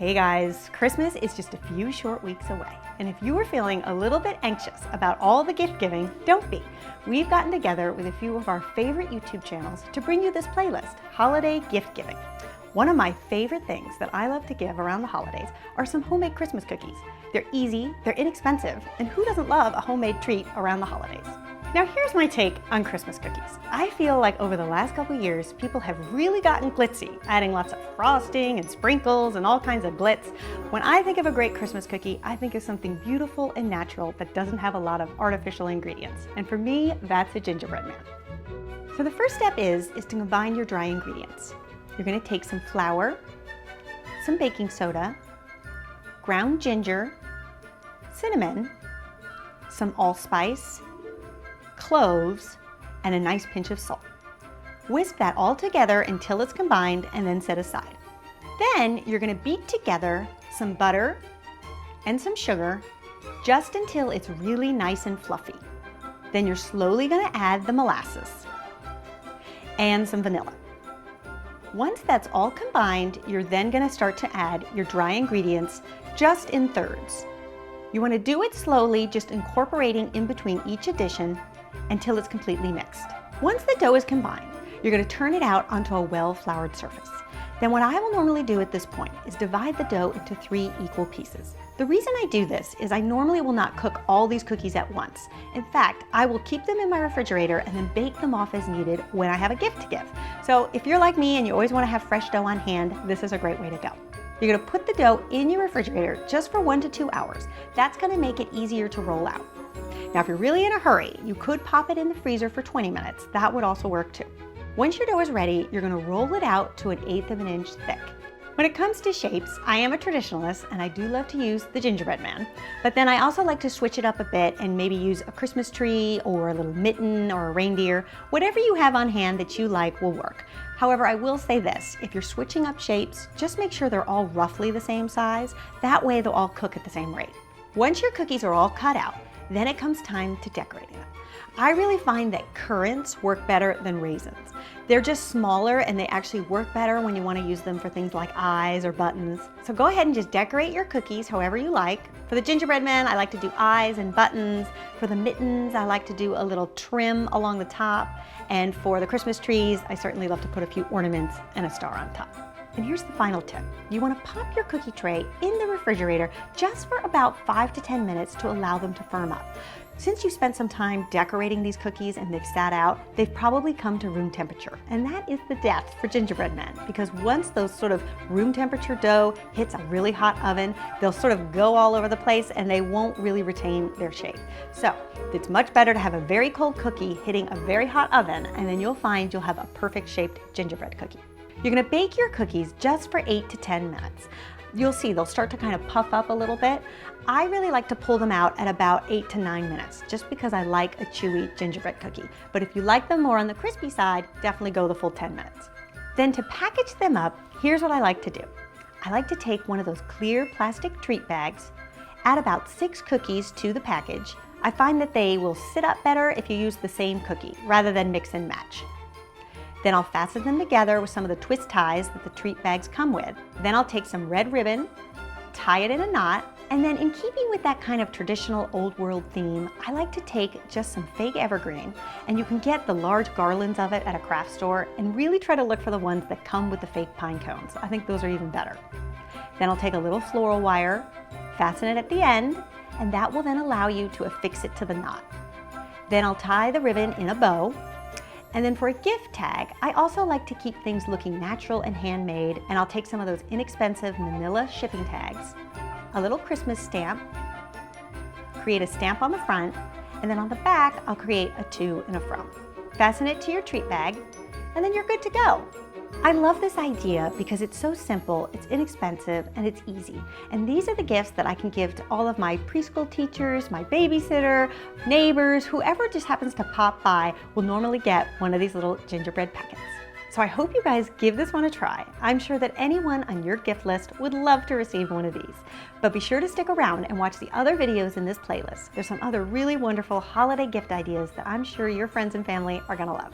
Hey guys, Christmas is just a few short weeks away. And if you are feeling a little bit anxious about all the gift giving, don't be. We've gotten together with a few of our favorite YouTube channels to bring you this playlist, Holiday Gift Giving. One of my favorite things that I love to give around the holidays are some homemade Christmas cookies. They're easy, they're inexpensive, and who doesn't love a homemade treat around the holidays? Now here's my take on Christmas cookies. I feel like over the last couple years, people have really gotten glitzy, adding lots of frosting and sprinkles and all kinds of glitz. When I think of a great Christmas cookie, I think of something beautiful and natural that doesn't have a lot of artificial ingredients. And for me, that's a gingerbread man. So the first step is to combine your dry ingredients. You're gonna take some flour, some baking soda, ground ginger, cinnamon, some allspice, cloves, and a nice pinch of salt. Whisk that all together until it's combined and then set aside. Then you're going to beat together some butter and some sugar just until it's really nice and fluffy. Then you're slowly going to add the molasses and some vanilla. Once that's all combined, you're then going to start to add your dry ingredients just in thirds. You want to do it slowly, just incorporating in between each addition until it's completely mixed. Once the dough is combined, you're going to turn it out onto a well-floured surface. Then what I will normally do at this point is divide the dough into 3 equal pieces. The reason I do this is I normally will not cook all these cookies at once. In fact, I will keep them in my refrigerator and then bake them off as needed when I have a gift to give. So if you're like me and you always want to have fresh dough on hand, this is a great way to go. You're going to put the dough in your refrigerator just for 1 to 2 hours. That's going to make it easier to roll out. Now, if you're really in a hurry, you could pop it in the freezer for 20 minutes. That would also work too. Once your dough is ready, you're going to roll it out to 1/8 of an inch thick. When it comes to shapes, I am a traditionalist and I do love to use the gingerbread man, but then I also like to switch it up a bit and maybe use a Christmas tree or a little mitten or a reindeer. Whatever you have on hand that you like will work. However, I will say this, if you're switching up shapes, just make sure they're all roughly the same size. That way they'll all cook at the same rate. Once your cookies are all cut out, then it comes time to decorating them. I really find that currants work better than raisins. They're just smaller and they actually work better when you want to use them for things like eyes or buttons. So go ahead and just decorate your cookies however you like. For the gingerbread man, I like to do eyes and buttons. For the mittens, I like to do a little trim along the top. And for the Christmas trees, I certainly love to put a few ornaments and a star on top. And here's the final tip. You want to pop your cookie tray in the refrigerator just for about 5 to 10 minutes to allow them to firm up. Since you spent some time decorating these cookies and they've sat out, they've probably come to room temperature. And that is the death for gingerbread men, because once those sort of room temperature dough hits a really hot oven, they'll sort of go all over the place and they won't really retain their shape. So it's much better to have a very cold cookie hitting a very hot oven, and then you'll find you'll have a perfect shaped gingerbread cookie. You're going to bake your cookies just for 8 to 10 minutes. You'll see they'll start to kind of puff up a little bit. I really like to pull them out at about 8 to 9 minutes, just because I like a chewy gingerbread cookie. But if you like them more on the crispy side, definitely go the full 10 minutes. Then to package them up, here's what I like to do. I like to take one of those clear plastic treat bags, add about 6 cookies to the package. I find that they will sit up better if you use the same cookie rather than mix and match. Then I'll fasten them together with some of the twist ties that the treat bags come with. Then I'll take some red ribbon, tie it in a knot, and then in keeping with that kind of traditional old world theme, I like to take just some fake evergreen, and you can get the large garlands of it at a craft store, and really try to look for the ones that come with the fake pine cones. I think those are even better. Then I'll take a little floral wire, fasten it at the end, and that will then allow you to affix it to the knot. Then I'll tie the ribbon in a bow. And then for a gift tag, I also like to keep things looking natural and handmade, and I'll take some of those inexpensive manila shipping tags, a little Christmas stamp, create a stamp on the front, and then on the back, I'll create a to and a from. Fasten it to your treat bag, and then you're good to go. I love this idea because it's so simple, it's inexpensive, and it's easy. And these are the gifts that I can give to all of my preschool teachers, my babysitter, neighbors, whoever just happens to pop by will normally get one of these little gingerbread packets. So I hope you guys give this one a try. I'm sure that anyone on your gift list would love to receive one of these. But be sure to stick around and watch the other videos in this playlist. There's some other really wonderful holiday gift ideas that I'm sure your friends and family are gonna love.